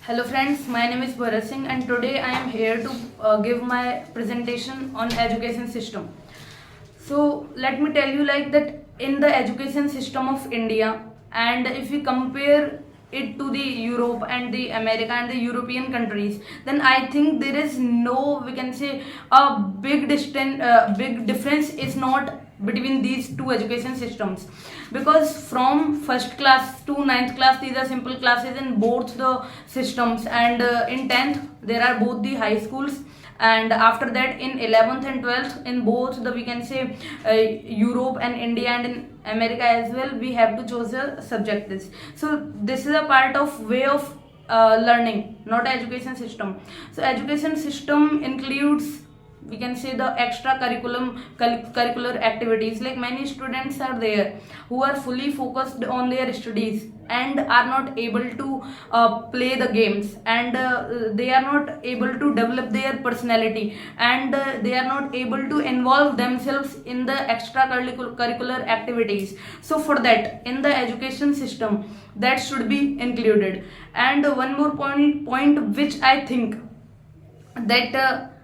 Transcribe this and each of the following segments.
Hello friends, my name is Bharat and today I am here to give my presentation on education system. So let me tell you like that in the education system of India, and if we compare it to the Europe and the America and the European countries, then I think there is no, we can say, a big difference is not between these two education systems, because from first class to ninth class these are simple classes in both the systems, and in 10th there are both the high schools, and after that in 11th and 12th in both the, we can say, Europe and India and in America as well, we have to choose a subject this. So this is a part of way of learning, not education system. So education system includes, we can say, the curricular activities. Like many students are there who are fully focused on their studies and are not able to play the games, and they are not able to develop their personality, and they are not able to involve themselves in the extracurricular activities. So for that, in the education system, that should be included. And one more point which I think that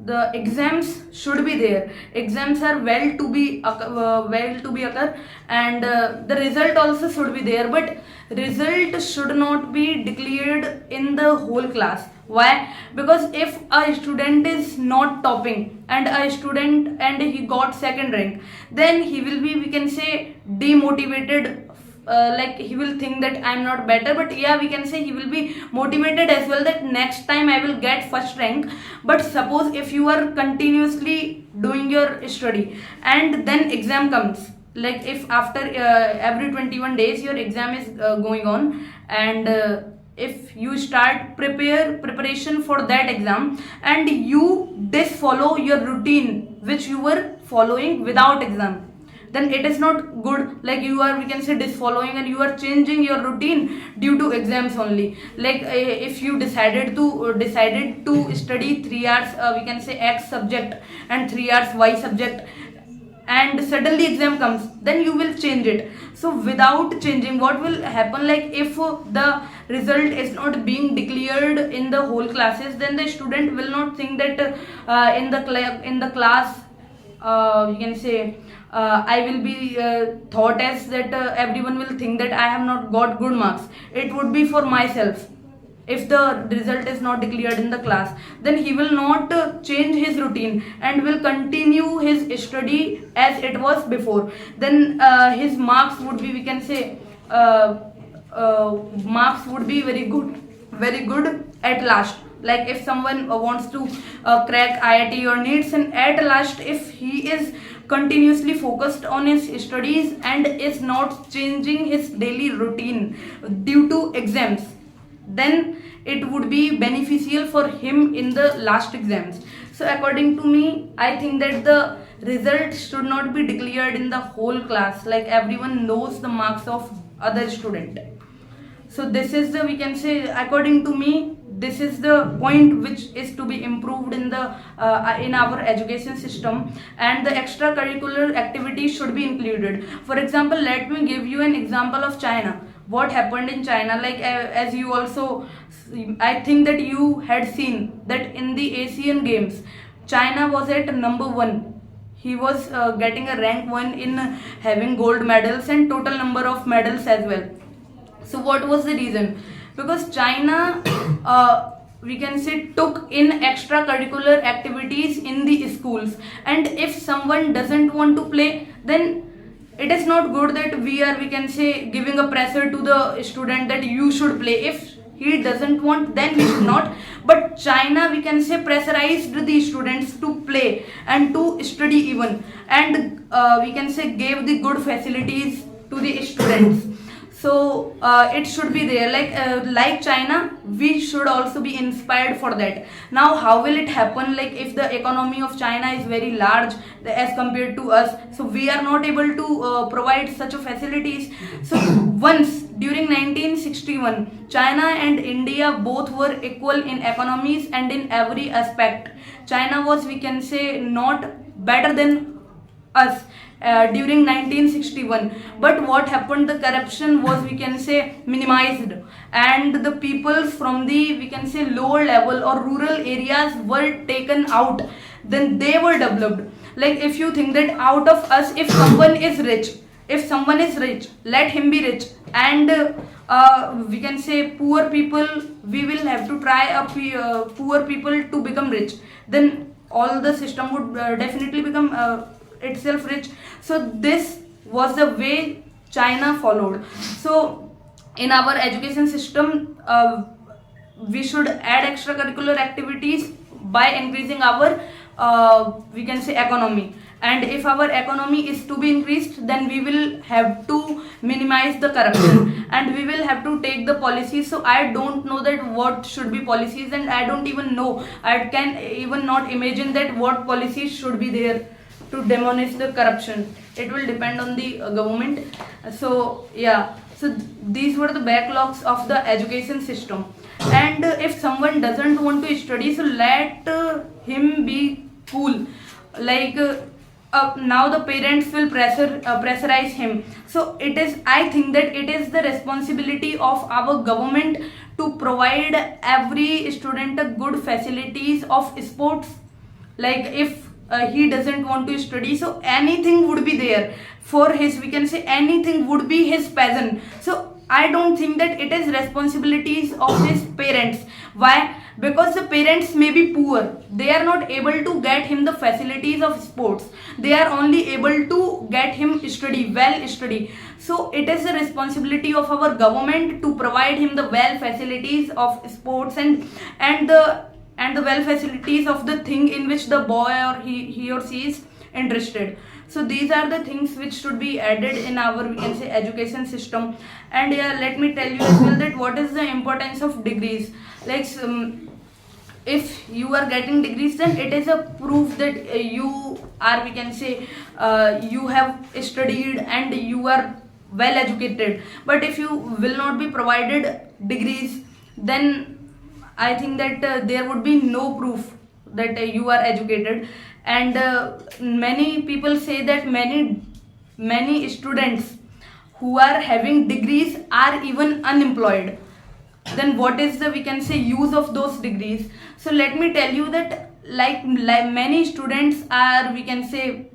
the exams should be there. Exams are well to be occur, and the result also should be there, but result should not be declared in the whole class. Why? Because if a student is not topping and a student and he got second rank, then he will be, we can say, demotivated. Like he will think that I'm not better, but yeah, we can say he will be motivated as well that next time I will get first rank. But suppose if you are continuously doing your study and then exam comes, like if after every 21 days your exam is going on, and if you start preparation for that exam and you disfollow your routine which you were following without exam, then it is not good. Like you are, we can say, disfollowing, and you are changing your routine due to exams only. Like if you decided to study 3 hours, we can say, X subject and 3 hours Y subject, and suddenly exam comes, then you will change it. So without changing, what will happen, like if the result is not being declared in the whole classes, then the student will not think that in the class, you can say, I will be thought as that everyone will think that I have not got good marks. It would be for myself. If the result is not declared in the class, then he will not change his routine and will continue his study as it was before. Then his marks would be, we can say, marks would be very good at last. Like if someone wants to crack IIT or NEETs, and at last if he is continuously focused on his studies and is not changing his daily routine due to exams, then it would be beneficial for him in the last exams. So according to me, I think that the result should not be declared in the whole class, like everyone knows the marks of other student. So this is the, we can say, according to me, this is the point which is to be improved in the in our education system, and the extracurricular activities should be included. For example, let me give you an example of China. What happened in China, like as you also, I think that you had seen that in the Asian Games, China was at number 1. He was getting a rank 1 in having gold medals and total number of medals as well. So what was the reason? Because China, we can say, took in extracurricular activities in the schools, and if someone doesn't want to play, then it is not good that we are, we can say, giving a pressure to the student that you should play. If he doesn't want, then we should not. But China, we can say, pressurized the students to play and to study even, and we can say gave the good facilities to the students. So it should be there, like China, we should also be inspired for that. Now how will it happen, like if the economy of China is very large as compared to us, so we are not able to provide such a facilities. So once during 1961, China and India both were equal in economies and in every aspect. China was, we can say, not better than us, during 1961. But what happened, the corruption was, we can say, minimized, and the people from the, we can say, lower level or rural areas were taken out, then they were developed. Like, if you think that out of us, if someone is rich, let him be rich, and we can say poor people, we will have to try poor people to become rich, then all the system would definitely become itself rich. So this was the way China followed. So in our education system, we should add extracurricular activities by increasing our we can say economy. And if our economy is to be increased, then we will have to minimize the corruption and we will have to take the policies. So I don't know that what should be policies, and I don't even know, I can even not imagine that what policies should be there to demolish the corruption. It will depend on the government. So yeah, so these were the backlogs of the education system. And if someone doesn't want to study, so let him be cool. Like now the parents will pressurize him. So it is, I think that it is the responsibility of our government to provide every student a good facilities of sports. Like if he doesn't want to study, so anything would be there for his, we can say, anything would be his passion. So I don't think that it is responsibilities of his parents. Why? Because the parents may be poor, they are not able to get him the facilities of sports, they are only able to get him study. So it is the responsibility of our government to provide him the well facilities of sports and the well facilities of the thing in which the boy or he or she is interested. So these are the things which should be added in our, we can say, education system. And yeah, let me tell you as well that what is the importance of degrees. Like if you are getting degrees, then it is a proof that you are, we can say, you have studied and you are well educated. But if you will not be provided degrees, then I think that there would be no proof that you are educated. And many people say that many students who are having degrees are even unemployed. Then what is the, we can say, use of those degrees? So let me tell you that like many students are, we can say,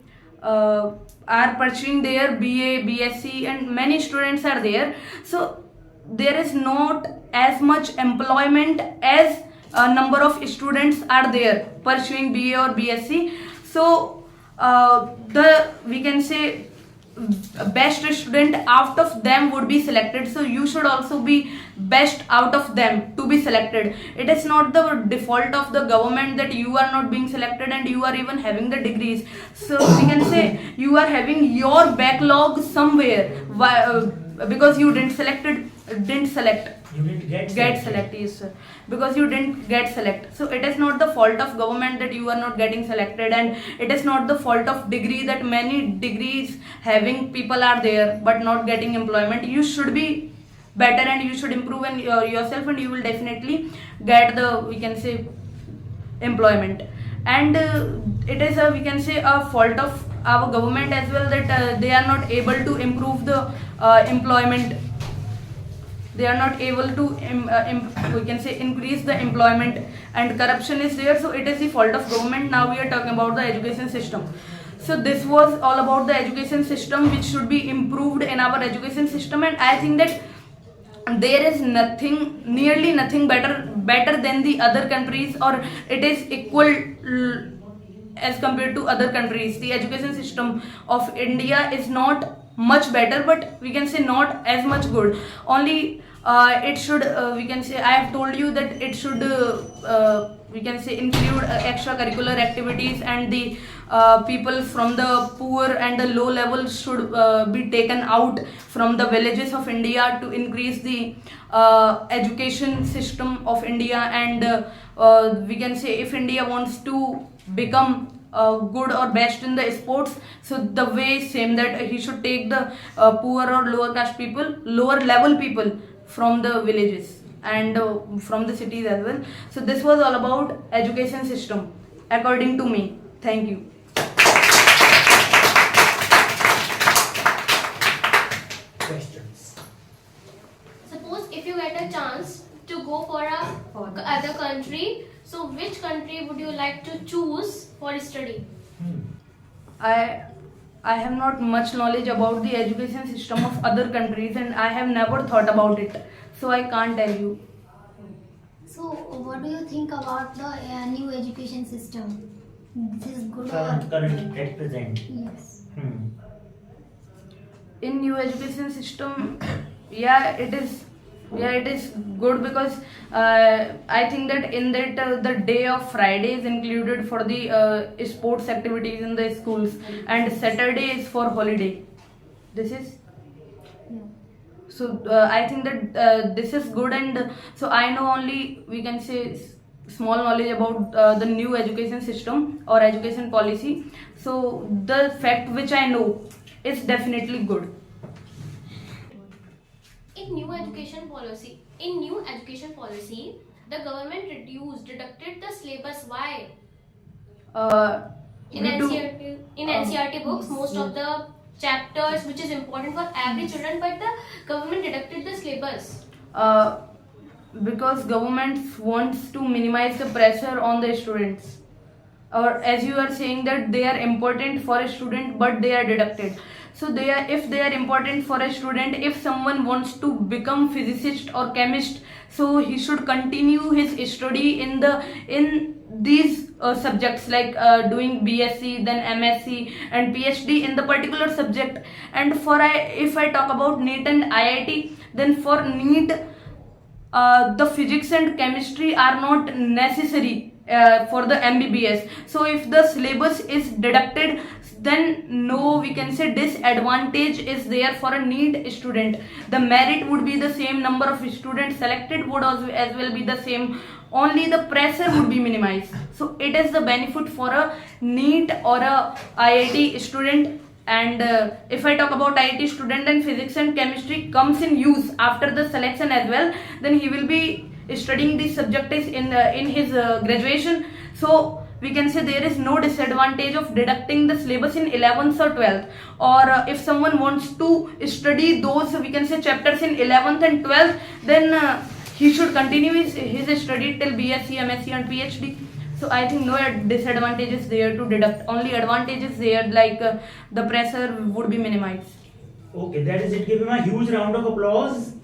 are pursuing their BA, BSc, and many students are there. So there is not as much employment as a number of students are there pursuing BA or BSc. So the, we can say, best student out of them would be selected. So you should also be best out of them to be selected. It is not the default of the government that you are not being selected and you are even having the degrees. So we can say you are having your backlog somewhere because you didn't select. You didn't get select, yes sir, because you didn't get select. So it is not the fault of government that you are not getting selected, and it is not the fault of degree that many degrees having people are there but not getting employment. You should be better and you should improve in yourself, and you will definitely get the, we can say, employment. And it is a, we can say, a fault of our government as well that they are not able to improve the employment. They are not able to we can say increase the employment, and corruption is there. So it is the fault of government. Now we are talking about the education system. So this was all about the education system which should be improved in our education system, and I think that there is nearly nothing better than the other countries, or it is equal as compared to other countries. The education system of India is not much better, but we can say not as much good. Only it should, we can say, I have told you that it should, we can say, include extracurricular activities, and the people from the poor and the low level should be taken out from the villages of India to increase the education system of India. And we can say if India wants to become good or best in the sports, so the way same that he should take the poor or lower caste people, lower level people from the villages and from the cities as well. So this was all about education system according to me. Thank you. questions. Suppose if you get a chance to go for other country, so which country would you like to choose for study? I have not much knowledge about the education system of other countries, and I have never thought about it, so I can't tell you. So, what do you think about the new education system? This is good or Current at present. yes? In new education system, yeah, it is good because I think that in that the day of Friday is included for the sports activities in the schools, and Saturday is for holiday. This is so I think that this is good, and so I know only, we can say, small knowledge about the new education system or education policy. So the fact which I know is definitely good. In new education policy, the government deducted the syllabus. Why? In Due to- NCERT books, most of the chapters which is important for every children, but the government deducted the syllabus. Because government wants to minimize the pressure on the students, or as you are saying that they are important for a student but they are deducted. So they are, if they are important for a student, if someone wants to become physicist or chemist, so he should continue his study in these subjects, like doing BSc, then MSc and PhD in the particular subject. And if I talk about NEET and IIT, then for NEET the physics and chemistry are not necessary for the MBBS. So if the syllabus is deducted, then no, we can say disadvantage is there for a NEET student. The merit would be the same, number of students selected would also as well be the same, only the pressure would be minimized. So it is the benefit for a NEET or a IIT student. And if I talk about IIT student, then physics and chemistry comes in use after the selection as well, then he will be studying these subjects in his graduation. So we can say there is no disadvantage of deducting the syllabus in 11th or 12th, or if someone wants to study those, we can say, chapters in 11th and 12th, then he should continue his study till BSc, MSc and PhD. So I think no disadvantages there to deduct, only advantages there, like the pressure would be minimized. Okay, that is it. Give him a huge round of applause.